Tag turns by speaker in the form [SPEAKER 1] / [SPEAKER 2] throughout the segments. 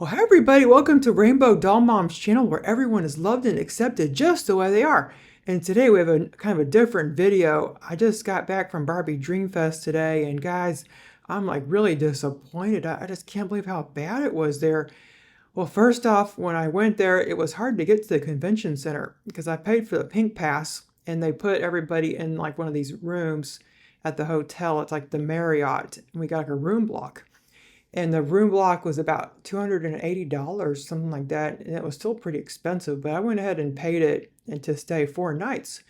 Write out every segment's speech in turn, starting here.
[SPEAKER 1] Well, hey everybody, welcome to Rainbow Doll Mom's channel where everyone is loved and accepted just the way they are. And today we have a kind of a different video. I just got back from Barbie Dream Fest today, and guys, I'm like really disappointed. I just can't believe how bad it was there. Well, first off, when I went there, it was hard to get to the convention center because I paid for the pink pass and they put everybody in like one of these rooms at the hotel. It's like the Marriott, and we got like a room block. And the room block was about $280, something like that. And it was still pretty expensive, but I went ahead and paid it and to stay 4 nights.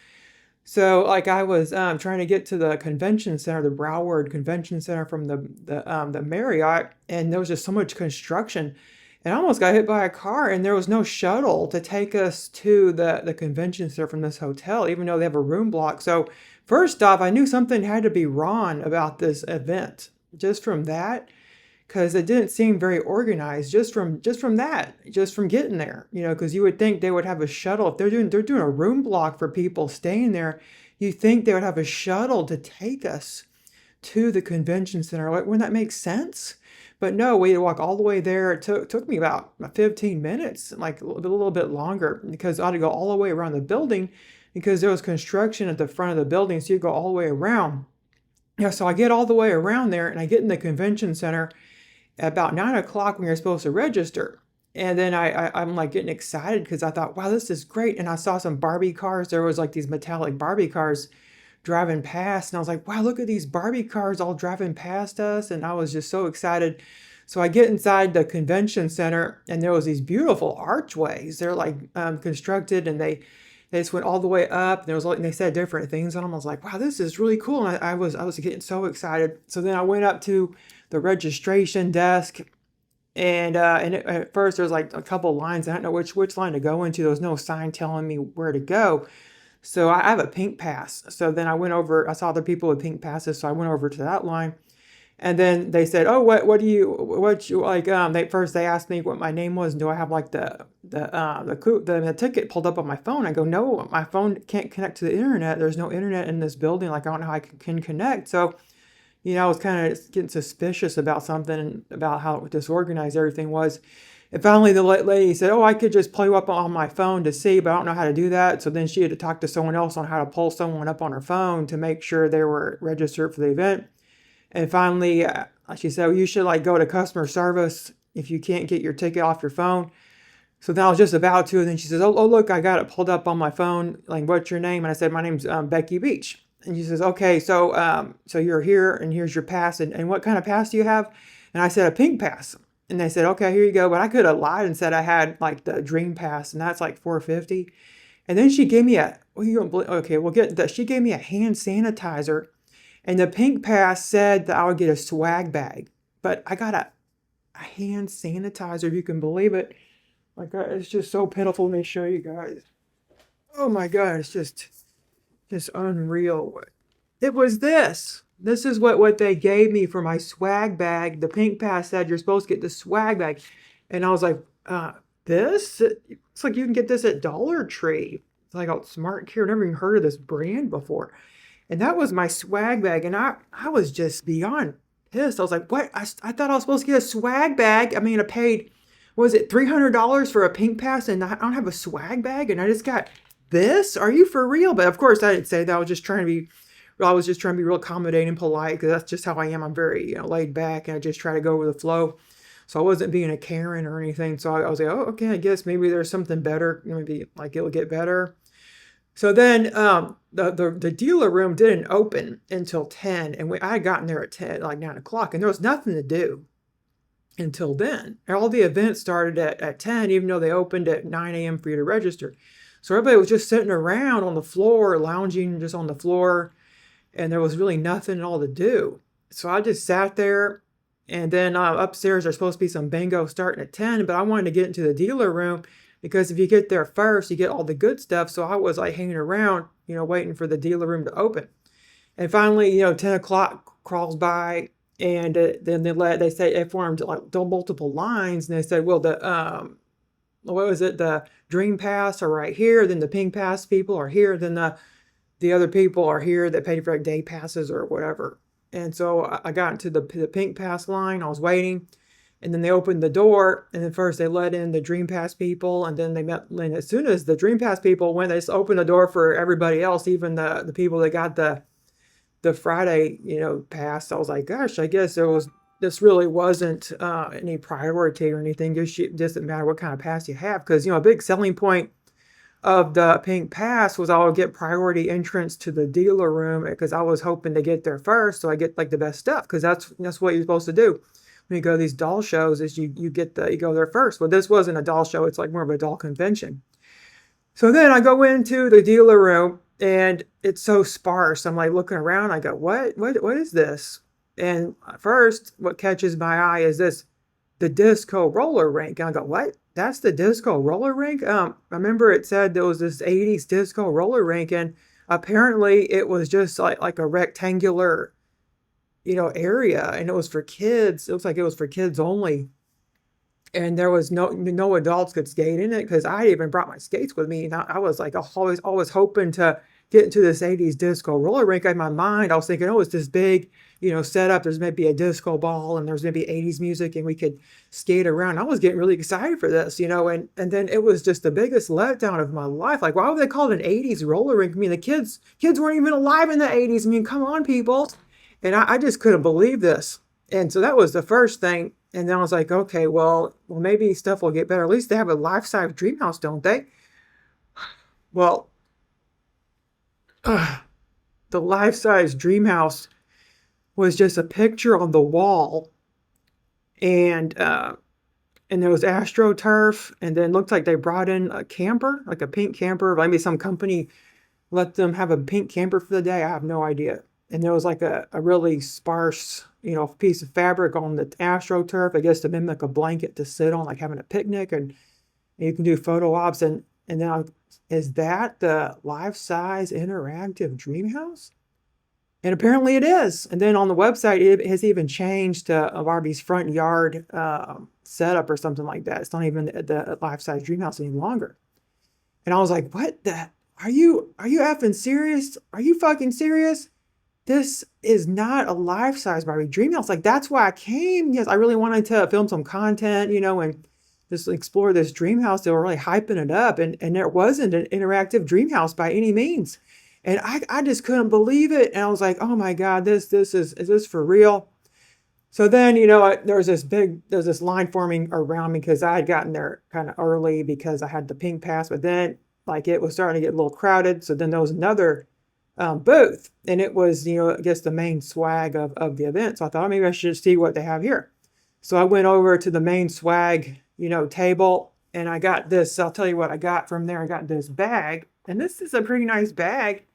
[SPEAKER 1] So like I was trying to get to the convention center, the Broward Convention Center from the Marriott, and there was just so much construction. And I almost got hit by a car, and there was no shuttle to take us to the convention center from this hotel, even though they have a room block. So first off, I knew something had to be wrong about this event just from that, because it didn't seem very organized just from getting there, because you would think they would have a shuttle. If they're doing a room block for people staying there, you think they would have a shuttle to take us to the convention center. Like, wouldn't that make sense? But no, we had to walk all the way there. It took me about 15 minutes, like a little bit longer, because I had to go all the way around the building because there was construction at the front of the building, so you go all the way around. Yeah, so I get all the way around there and I get in the convention center at about 9 o'clock when you're supposed to register. And then I'm like getting excited because I thought, wow, this is great. And I saw some Barbie cars. There was like these metallic Barbie cars driving past. And I was like, wow, look at these Barbie cars all driving past us. And I was just so excited. So I get inside the convention center and there was these beautiful archways. They're like constructed, and they just went all the way up. And there was like, and they said different things on them. I was like, wow, this is really cool. And I was getting so excited. So then I went up to the registration desk, and at first there was like a couple lines. I don't know which line to go into. There was no sign telling me where to go. So I have a pink pass. So then I went over. I saw other people with pink passes, so I went over to that line. And then they said, "Oh, what do you like?" They asked me what my name was, and do I have like the ticket pulled up on my phone? I go, "No, my phone can't connect to the internet. There's no internet in this building. Like, I don't know how I can connect." So I was kind of getting suspicious about something, about how disorganized everything was. And finally, the lady said, "Oh, I could just pull you up on my phone to see, but I don't know how to do that." So then she had to talk to someone else on how to pull someone up on her phone to make sure they were registered for the event. And finally, she said, well, you should like go to customer service if you can't get your ticket off your phone. So then I was just about to, and then she says, oh look, I got it pulled up on my phone. Like, what's your name? And I said, my name's Becky Beach. And she says, okay, so you're here, and here's your pass. And what kind of pass do you have? And I said, a pink pass. And they said, okay, here you go. But I could have lied and said I had like the Dream Pass, and that's like $450. And then she gave me she gave me a hand sanitizer. And the pink pass said that I would get a swag bag. But I got a hand sanitizer, if you can believe it. Like, it's just so pitiful. Let me show you guys. Oh my God, it's just unreal. It was this. This is what they gave me for my swag bag. The pink pass said you're supposed to get the swag bag. And I was like, this? It's like you can get this at Dollar Tree. It's like a Smart Care. I've never even heard of this brand before. And that was my swag bag. And I was just beyond pissed. I was like, what? I thought I was supposed to get a swag bag. I mean, I paid, what was it, $300 for a pink pass, and I don't have a swag bag, and I just got this? Are you for real? But of course I didn't say that. I was just trying to be real accommodating and polite, because that's just how I am. I'm very laid back, and I just try to go with the flow. So I wasn't being a Karen or anything. So I was like, oh, okay, I guess maybe there's something better. Maybe like it'll get better. So then the dealer room didn't open until 10, and I had gotten there at 10, like 9 o'clock, and there was nothing to do until then. All the events started at 10, even though they opened at 9 a.m. for you to register. So everybody was just sitting around on the floor, lounging just on the floor, and there was really nothing at all to do. So I just sat there, and then upstairs there's supposed to be some bingo starting at 10, but I wanted to get into the dealer room, because if you get there first, you get all the good stuff. So I was like hanging around, waiting for the dealer room to open. And finally, 10 o'clock crawls by, and then they formed like multiple lines, and they said, well, what was it? The Dream Pass are right here. Then the Pink Pass people are here. Then the other people are here that paid for like day passes or whatever. And so I got into the Pink Pass line. I was waiting. And then they opened the door, and then first they let in the Dream Pass people, and then and as soon as the Dream Pass people went, they just opened the door for everybody else, even the people that got the Friday, pass. I was like, gosh, I guess this really wasn't any priority or anything. It doesn't matter what kind of pass you have, because a big selling point of the pink pass was I would get priority entrance to the dealer room because I was hoping to get there first, so I get like the best stuff, because that's what you're supposed to do when you go to these doll shows, is you go there first. Well, this wasn't a doll show; it's like more of a doll convention. So then I go into the dealer room, and it's so sparse. I'm like looking around. I go, what is this? And first, what catches my eye is the disco roller rink. And I go, what? That's the disco roller rink? I remember it said there was this 80s disco roller rink, and apparently it was just like a rectangular, area, and it was for kids. It looks like it was for kids only. And there was no adults could skate in it, because I even brought my skates with me. And I was like always hoping to get into this 80s disco roller rink. In my mind, I was thinking, oh, it's this big, setup. There's maybe a disco ball, and there's maybe 80s music, and we could skate around. I was getting really excited for this, and then it was just the biggest letdown of my life. Like, why would they call it an 80s roller rink? I mean, the kids weren't even alive in the 80s. I mean, come on, people. And I just couldn't believe this. And so that was the first thing. And then I was like, okay, well, maybe stuff will get better. At least they have a life-size dream house, don't they? Well, the life-size dream house was just a picture on the wall, and there was AstroTurf, and then it looked like they brought in a camper, like a pink camper. Maybe some company let them have a pink camper for the day. I have no idea. And there was like a really sparse, piece of fabric on the AstroTurf, I guess, to mimic a blanket to sit on, like having a picnic, and you can do photo ops. And then is that the life-size interactive dream house? And apparently it is. And then on the website, it has even changed to Barbie's front yard setup or something like that. It's not even the life-size dream house any longer. And I was like, what the? Are you effing serious? Are you fucking serious? This is not a life-size Barbie dream house. Like, that's why I came. Yes, I really wanted to film some content, and just explore this dream house. They were really hyping it up, and there wasn't an interactive dream house by any means. And I just couldn't believe it. And I was like, oh my God, is this for real? So then, there's this line forming around me, because I had gotten there kind of early because I had the pink pass, but then like it was starting to get a little crowded. So then there was another booth, and it was, I guess the main swag of the event. So I thought, maybe I should see what they have here. So I went over to the main swag, table, and I got this. I'll tell you what I got from there. I got this bag, and this is a pretty nice bag.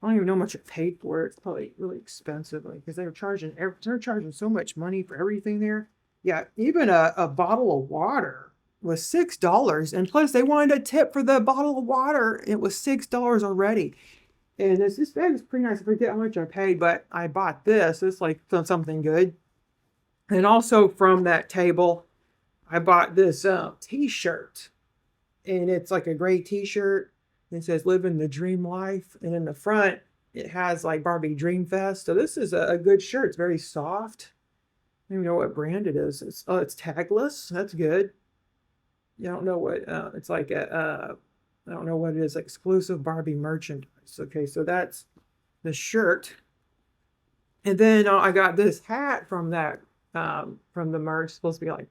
[SPEAKER 1] I don't even know how much I paid for it. It's probably really expensive, because they're charging so much money for everything there. Yeah, even a bottle of water was $6, and plus they wanted a tip for the bottle of water. It was $6 already. And this bag is pretty nice. I forget how much I paid, but I bought this. It's like something good. And also from that table, I bought this t-shirt. And it's like a gray t-shirt. It says "Living the Dream Life." And in the front, it has like Barbie Dream Fest. So this is a good shirt. It's very soft. I don't even know what brand it is. It's tagless. That's good. I don't know what, it's like I don't know what it is, exclusive Barbie merchandise. Okay, so that's the shirt. And then I got this hat from from the merch. It's supposed to be like,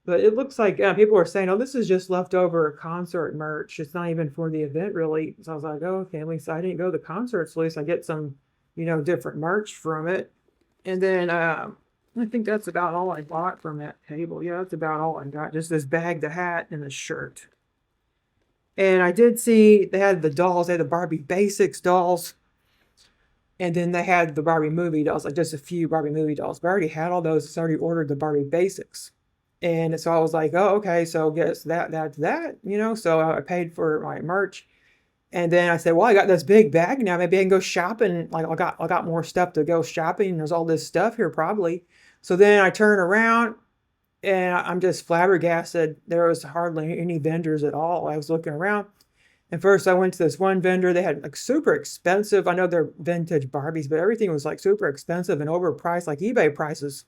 [SPEAKER 1] but it looks like people are saying, oh, this is just leftover concert merch. It's not even for the event, really. So I was like, oh, okay, at least I didn't go to the concert, so at least I get some, different merch from it. And then I think that's about all I bought from that table. Yeah, that's about all I got. Just this bag, the hat, and the shirt. And I did see they had the dolls. They had the Barbie Basics dolls. And then they had the Barbie movie dolls, like just a few Barbie movie dolls. But I already had all those. So I already ordered the Barbie Basics. And so I was like, oh, okay, so guess that's that, So I paid for my merch. And then I said, well, I got this big bag now. Maybe I can go shopping. Like I got more stuff to go shopping. There's all this stuff here probably. So then I turn around, and I'm just flabbergasted. There was hardly any vendors at all. I was looking around. And first I went to this one vendor. They had like super expensive. I know they're vintage Barbies, but everything was like super expensive and overpriced, like eBay prices.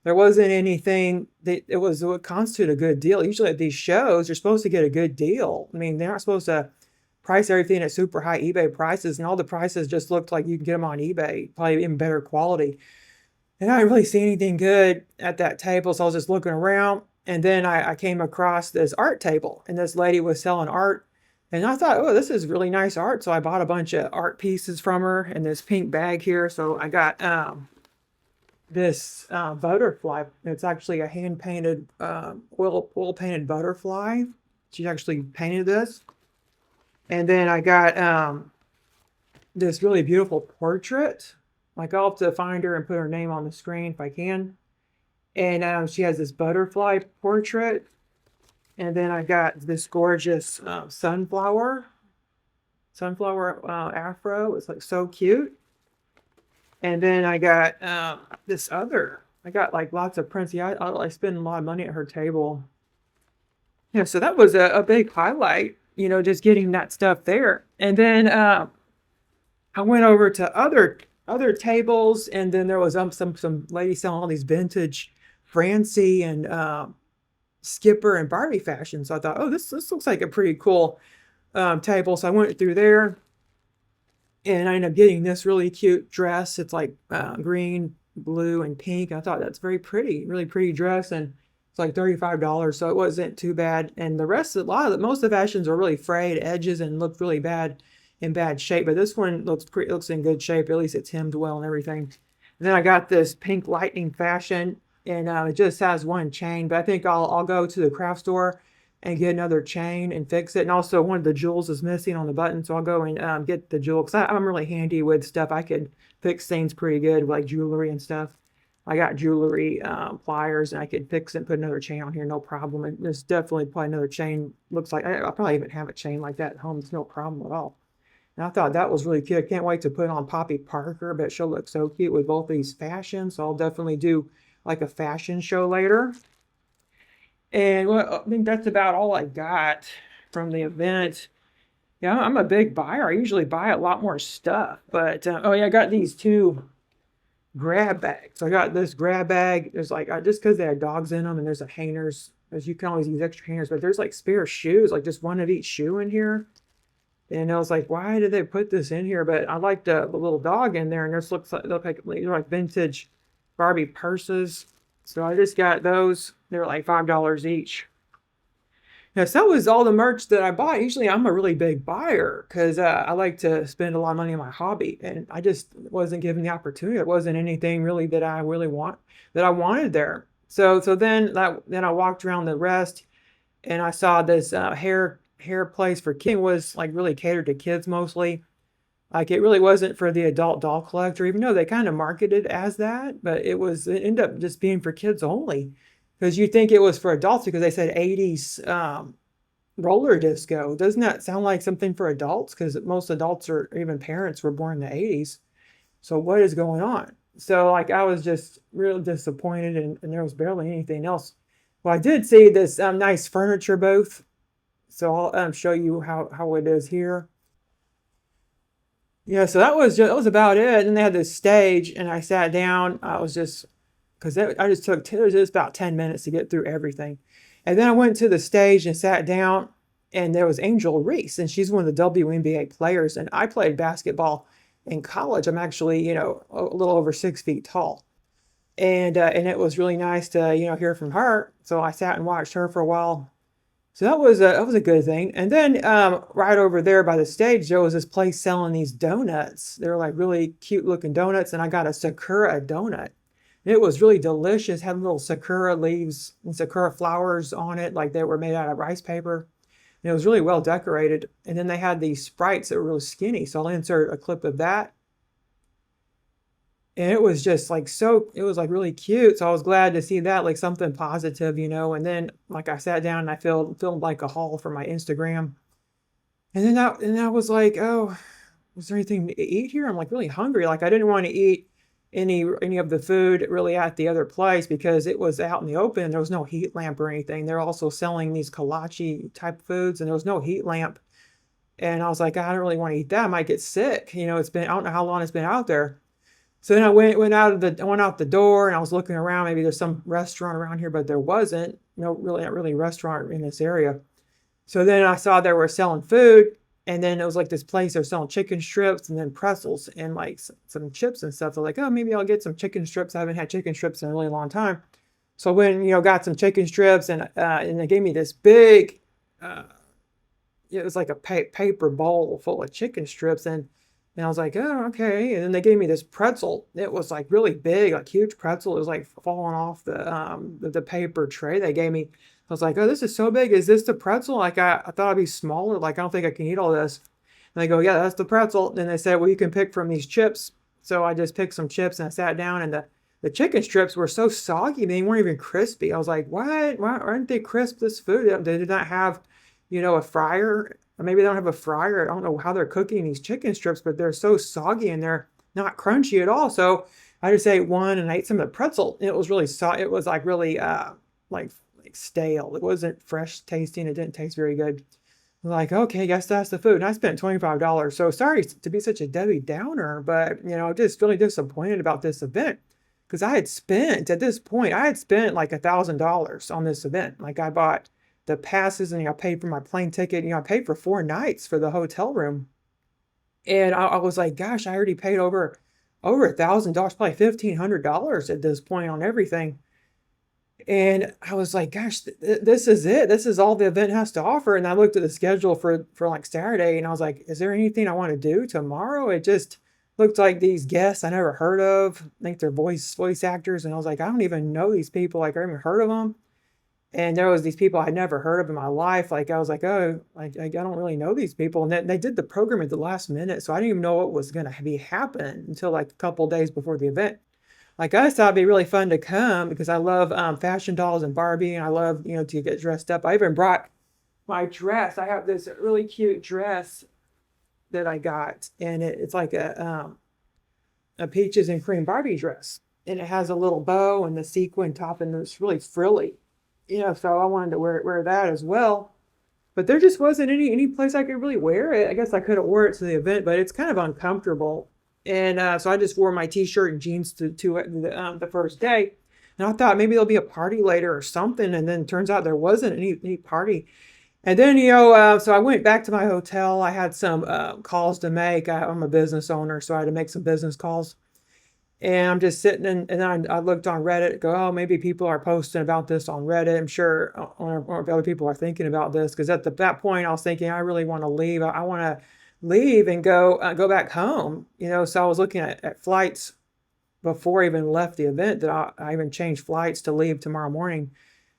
[SPEAKER 1] There wasn't anything that it was what constitute a good deal. Usually at these shows, you're supposed to get a good deal. I mean, they're not supposed to price everything at super high eBay prices, and all the prices just looked like you can get them on eBay, probably even better quality. And I didn't really see anything good at that table, so I was just looking around. And then I came across this art table, and this lady was selling art. And I thought, oh, this is really nice art. So I bought a bunch of art pieces from her in this pink bag here. So I got this butterfly. It's actually a hand painted, oil painted butterfly. She actually painted this. And then I got this really beautiful portrait. Like I'll have to find her and put her name on the screen if I can. And she has this butterfly portrait. And then I got this gorgeous sunflower afro. It's like so cute. And then I got this other. I got like lots of prints. Yeah, I spend a lot of money at her table. Yeah, so that was a big highlight, just getting that stuff there. And then I went over to other tables, and then there was some lady selling all these vintage Francie and Skipper and Barbie fashion. So I thought, oh, this looks like a pretty cool table. So I went through there, and I ended up getting this really cute dress. It's like green, blue, and pink. I thought that's very pretty, really pretty dress, and it's like $35, so it wasn't too bad. And the rest, most of the fashions are really frayed edges and look really bad, in bad shape. But this one looks in good shape. At least it's hemmed well and everything. And then I got this pink lightning fashion, and it just has one chain. But I think I'll go to the craft store and get another chain and fix it. And also one of the jewels is missing on the button, so I'll go and get the jewel, because I'm really handy with stuff. I could fix things pretty good, like jewelry and stuff. I got jewelry pliers, and I could fix it and put another chain on here, no problem. And there's definitely probably another chain. Looks like I'll probably even have a chain like that at home. It's no problem at all. And I thought that was really cute. I can't wait to put on Poppy Parker, but she'll look so cute with both these fashions. So I'll definitely do like a fashion show later. And well, I think that's about all I got from the event. Yeah, I'm a big buyer. I usually buy a lot more stuff. But oh yeah, I got these two grab bags. So I got this grab bag. There's like just because they have dogs in them, and there's a hangers. As you can always use extra hangers, but there's like spare shoes, like just one of each shoe in here. And I was like, why did they put this in here? But I liked the little dog in there, and this look like they're like vintage Barbie purses. So I just got those. They're like $5 each. Yeah, so that was all the merch that I bought. Usually I'm a really big buyer because I like to spend a lot of money on my hobby, and I just wasn't given the opportunity. It wasn't anything really that I really wanted there. So then I walked around the rest, and I saw this hair place for kids. It was like really catered to kids mostly. Like it really wasn't for the adult doll collector, even though they kind of marketed as that, but it ended up just being for kids only. Because you think it was for adults because they said 80s roller disco. Doesn't that sound like something for adults? Because most adults or even parents were born in the 80s. So what is going on? So like I was just real disappointed, and there was barely anything else. Well, I did see this nice furniture booth. So I'll show you how it is here. Yeah, so that was about it. And they had this stage, and I sat down. I was just because I just took it was just about 10 minutes to get through everything. And then I went to the stage and sat down, and there was Angel Reese, and she's one of the WNBA players. And I played basketball in college. I'm actually, a little over 6 feet tall. And it was really nice to, hear from her. So I sat and watched her for a while. So that was a good thing. And then right over there by the stage, there was this place selling these donuts. They were like really cute looking donuts, and I got a Sakura donut. It was really delicious. Had little sakura leaves and sakura flowers on it, like they were made out of rice paper. And it was really well decorated. And then they had these Sprites that were really skinny. So I'll insert a clip of that. And it was just like it was like really cute. So I was glad to see that, like something positive, And then like I sat down and I filmed like a haul for my Instagram. And then I was like, oh, was there anything to eat here? I'm like really hungry. Like I didn't want to eat any of the food really at the other place because it was out in the open. There was no heat lamp or anything. They're also selling these kolache type foods, and there was no heat lamp. And I was like, I don't really want to eat that. I might get sick. I don't know how long it's been out there. So then I went out the door and I was looking around. Maybe there's some restaurant around here, but there wasn't. No, really, not really restaurant in this area. So then I saw they were selling food, and then it was like this place they're selling chicken strips and then pretzels and like some chips and stuff. So like, oh, maybe I'll get some chicken strips. I haven't had chicken strips in a really long time. So I went, got some chicken strips, and they gave me this big, uh, it was like a paper bowl full of chicken strips, and I was like, oh, okay. And then they gave me this pretzel. It was like really big, like huge pretzel. It was like falling off the paper tray they gave me. I was like, oh, this is so big. Is this the pretzel? Like I thought it'd be smaller. Like I don't think I can eat all this. And they go, yeah, that's the pretzel. Then they said, well, you can pick from these chips. So I just picked some chips and I sat down, and the chicken strips were so soggy, they weren't even crispy. I was like, what? Why aren't they crisp, this food? They did not have, a fryer. Or maybe they don't have a fryer. I don't know how they're cooking these chicken strips, but they're so soggy and they're not crunchy at all. So I just ate one and I ate some of the pretzel. It was really it was like really like stale. It wasn't fresh tasting. It didn't taste very good. Like, okay, guess that's the food. And I spent $25. So sorry to be such a Debbie Downer, but just really disappointed about this event. Because at this point, I had spent like $1,000 on this event. Like I bought the passes and I paid for my plane ticket. I paid for 4 nights for the hotel room. And I was like, gosh, I already paid over $1,000, probably $1,500 at this point on everything. And I was like, gosh, this is it. This is all the event has to offer. And I looked at the schedule for like Saturday, and I was like, is there anything I want to do tomorrow? It just looked like these guests I never heard of. I think they're voice actors. And I was like, I don't even know these people. Like I haven't heard of them. And there was these people I'd never heard of in my life. Like I was like, oh, I don't really know these people. And then they did the program at the last minute, so I didn't even know what was going to be happening until like a couple days before the event. Like I thought it'd be really fun to come because I love fashion dolls and Barbie, and I love to get dressed up. I even brought my dress. I have this really cute dress that I got, and it's like a peaches and cream Barbie dress, and it has a little bow and the sequin top, and it's really frilly. So I wanted to wear that as well. But there just wasn't any place I could really wear it. I guess I could have wore it to the event, but it's kind of uncomfortable. And so I just wore my t-shirt and jeans to it the first day. And I thought maybe there'll be a party later or something. And then it turns out there wasn't any party. And then, so I went back to my hotel. I had some calls to make. I'm a business owner, so I had to make some business calls. And I'm just sitting and then I looked on Reddit, go, oh, maybe people are posting about this on Reddit. I'm sure or if other people are thinking about this, because at that point I was thinking I really want to leave. I want to leave and go back home. So I was looking at flights before I even left the event, that I even changed flights to leave tomorrow morning.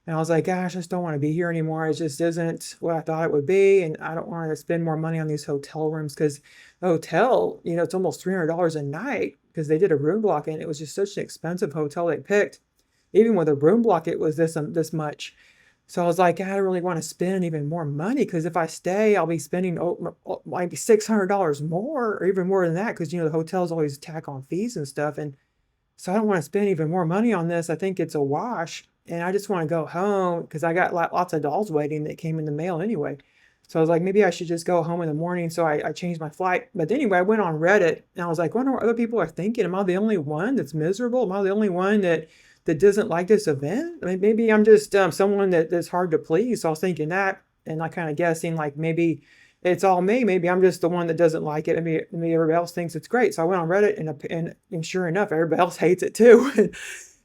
[SPEAKER 1] And I was like, gosh, I just don't want to be here anymore. It just isn't what I thought it would be. And I don't want to spend more money on these hotel rooms, because the hotel, it's almost $300 a night, because they did a room block, and it was just such an expensive hotel they picked. Even with a room block, it was this much. So I was like, I don't really want to spend even more money, because if I stay, I'll be spending maybe $600 more, or even more than that, because the hotels always tack on fees and stuff. And so I don't want to spend even more money on this. I think it's a wash, and I just want to go home, because I got lots of dolls waiting that came in the mail anyway. So I was like, maybe I should just go home in the morning. So I changed my flight. But anyway, I went on Reddit, and I was like, I wonder what other people are thinking. Am I the only one that's miserable? Am I the only one that doesn't like this event? I mean, maybe I'm just someone that's hard to please. So I was thinking that, and I kind of guessing like maybe it's all me. Maybe I'm just the one that doesn't like it. Maybe everybody else thinks it's great. So I went on Reddit, and sure enough, everybody else hates it too.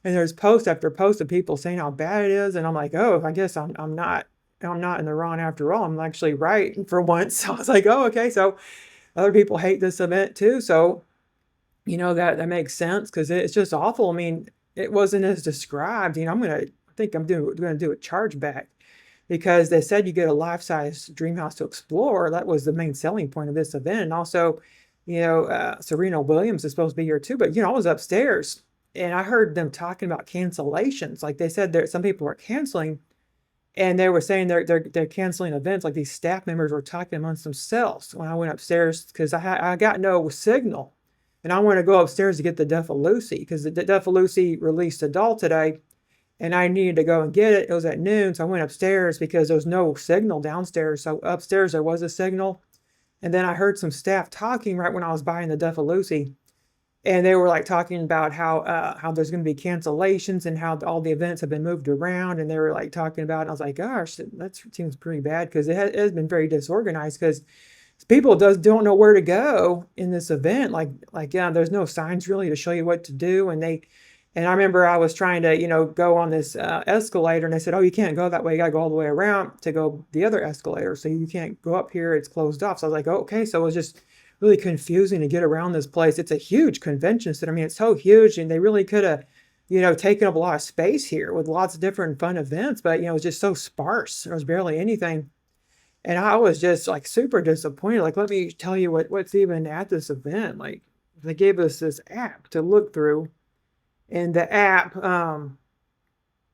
[SPEAKER 1] And there's post after post of people saying how bad it is. And I'm like, oh, I guess I'm not in the wrong after all. I'm actually right for once. So I was like, oh, okay. So other people hate this event too. So, that makes sense, because it's just awful. I mean, it wasn't as described. I think I'm going to do a chargeback, because they said you get a life-size dream house to explore. That was the main selling point of this event. And also, Serena Williams is supposed to be here too. But, I was upstairs, and I heard them talking about cancellations. Like they said there, some people are canceling, and they were saying they're canceling events. Like these staff members were talking amongst themselves when I went upstairs, because I got no signal. And I wanted to go upstairs to get the Duff of Lucy, because the Duff of Lucy released a doll today, and I needed to go and get it. It was at noon, so I went upstairs because there was no signal downstairs. So upstairs there was a signal. And then I heard some staff talking right when I was buying the Duff of Lucy. And they were like talking about how there's going to be cancellations and how all the events have been moved around. And they were like talking about, and I was like, gosh, that seems pretty bad because it has been very disorganized because people don't know where to go in this event. Like yeah, there's no signs really to show you what to do. And I remember I was trying to go on this escalator, and they said, oh, you can't go that way. You gotta go all the way around to go the other escalator. So you can't go up here. It's closed off. So I was like, oh, okay. So it was just really confusing to get around this place. It's a huge convention center. I mean, it's so huge, and they really could have taken up a lot of space here with lots of different fun events. But it was just so sparse. There was barely anything. And I was just like super disappointed. Like, let me tell you what's even at this event. Like, they gave us this app to look through, and the app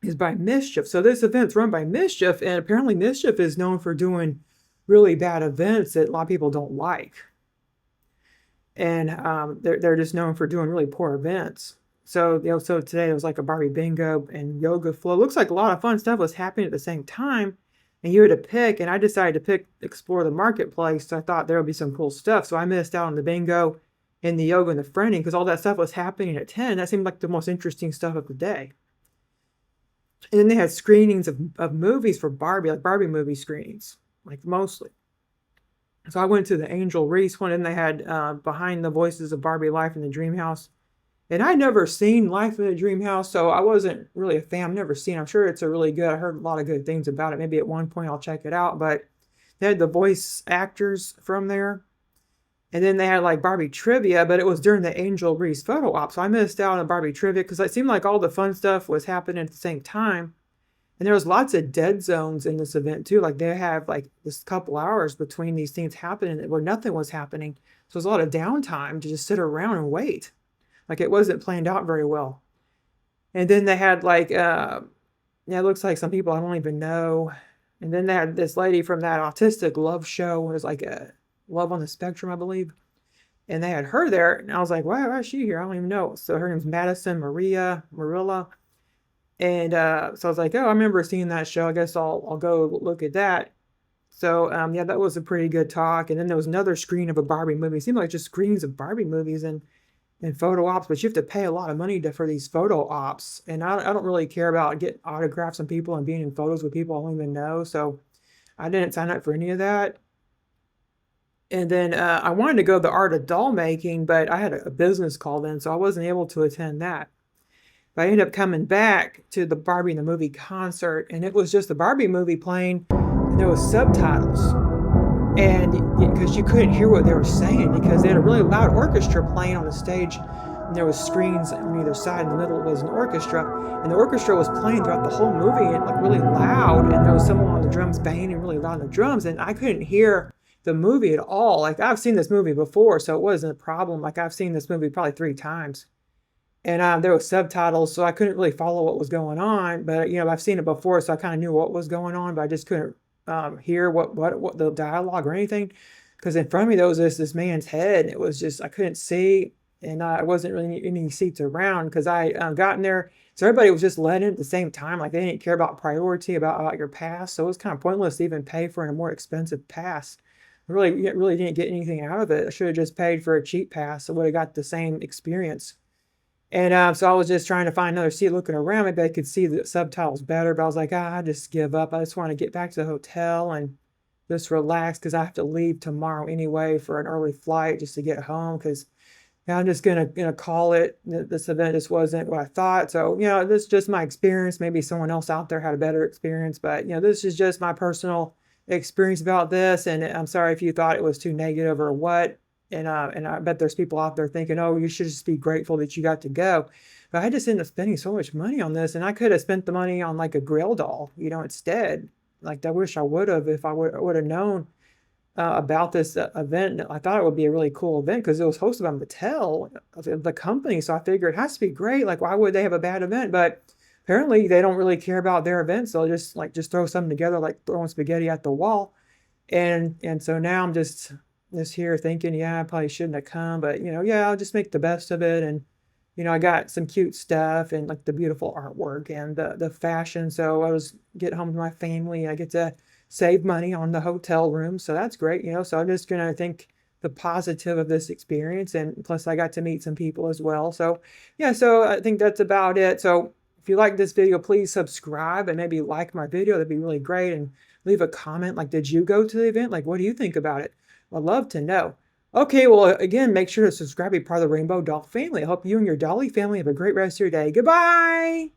[SPEAKER 1] is by Mischief. So this event's run by Mischief, and apparently Mischief is known for doing really bad events that a lot of people don't like. And they're just known for doing really poor events. So so today it was like a Barbie bingo and yoga flow. Looks like a lot of fun stuff was happening at the same time. And you had to pick, and I decided to pick explore the marketplace. So I thought there would be some cool stuff. So I missed out on the bingo and the yoga and the friending because all that stuff was happening at 10. That seemed like the most interesting stuff of the day. And then they had screenings of movies for Barbie, like Barbie movie screenings, like mostly. So I went to the Angel Reese one, and they had Behind the Voices of Barbie Life in the Dreamhouse. And I'd never seen Life in the Dreamhouse, so I wasn't really a fan. I've never seen it. I'm sure it's a really good. I heard a lot of good things about it. Maybe at one point I'll check it out. But they had the voice actors from there. And then they had like Barbie trivia, but it was during the Angel Reese photo op. So I missed out on Barbie trivia because it seemed like all the fun stuff was happening at the same time. And there was lots of dead zones in this event too. Like they have like this couple hours between these things happening where nothing was happening. So there's a lot of downtime to just sit around and wait. Like it wasn't planned out very well. And then they had like, yeah, it looks like some people I don't even know. And then they had this lady from that autistic love show. It was like a Love on the Spectrum, I believe. And they had her there. And I was like, why is she here? I don't even know. So her name's Madison Marilla. And so I was like, oh, I remember seeing that show. I guess I'll go look at that. So yeah, that was a pretty good talk. And then there was another screen of a Barbie movie. It seemed like just screens of Barbie movies and photo ops, but you have to pay a lot of money for these photo ops. And I don't really care about getting autographs on people and being in photos with people I don't even know. So I didn't sign up for any of that. And then I wanted to go to the Art of Doll Making, but I had a business call then, so I wasn't able to attend that. But I ended up coming back to the Barbie in the Movie concert, and it was just the Barbie movie playing, and there was subtitles. And because you couldn't hear what they were saying, because they had a really loud orchestra playing on the stage, and there was screens on either side. In the middle was an orchestra, and the orchestra was playing throughout the whole movie, and like really loud. And there was someone on the drums banging really loud on the drums, and I couldn't hear the movie at all. Like I've seen this movie before, so it wasn't a problem. Like I've seen this movie probably 3 times. And there was subtitles, so I couldn't really follow what was going on. But I've seen it before, so I kind of knew what was going on, but I just couldn't hear what the dialogue or anything. Because in front of me there was this man's head. It was just I couldn't see, and I wasn't really any seats around because I got in there. So everybody was just let in at the same time. Like they didn't care about priority about your pass. So it was kind of pointless to even pay for a more expensive pass. I really didn't get anything out of it. I should have just paid for a cheap pass. I would have got the same experience. And so I was just trying to find another seat, looking around. Maybe I could see the subtitles better, but I was like, I just give up. I just want to get back to the hotel and just relax because I have to leave tomorrow anyway for an early flight just to get home because I'm just gonna call it. This event just wasn't what I thought. So this is just my experience. Maybe someone else out there had a better experience, but this is just my personal experience about this. And I'm sorry if you thought it was too negative or what. And I bet there's people out there thinking, oh, you should just be grateful that you got to go. But I just ended up spending so much money on this, and I could have spent the money on like a Grail doll, instead. Like I wish I would have if I would have known about this event. I thought it would be a really cool event because it was hosted by Mattel, the company. So I figured it has to be great. Like why would they have a bad event? But apparently they don't really care about their events. They'll just throw something together like throwing spaghetti at the wall. And so now I'm just here thinking, yeah, I probably shouldn't have come, but yeah, I'll just make the best of it. And I got some cute stuff and like the beautiful artwork and the fashion. So I was get home to my family. I get to save money on the hotel room, so that's great. So I'm just gonna thank the positive of this experience. And plus I got to meet some people as well. So yeah, so I think that's about it. So if you like this video, please subscribe and maybe like my video. That'd be really great. And leave a comment. Like, did you go to the event? Like, what do you think about it? I'd love to know. Okay, well, again, make sure to subscribe, be part of the Rainbow Doll family. I hope you and your Dolly family have a great rest of your day. Goodbye!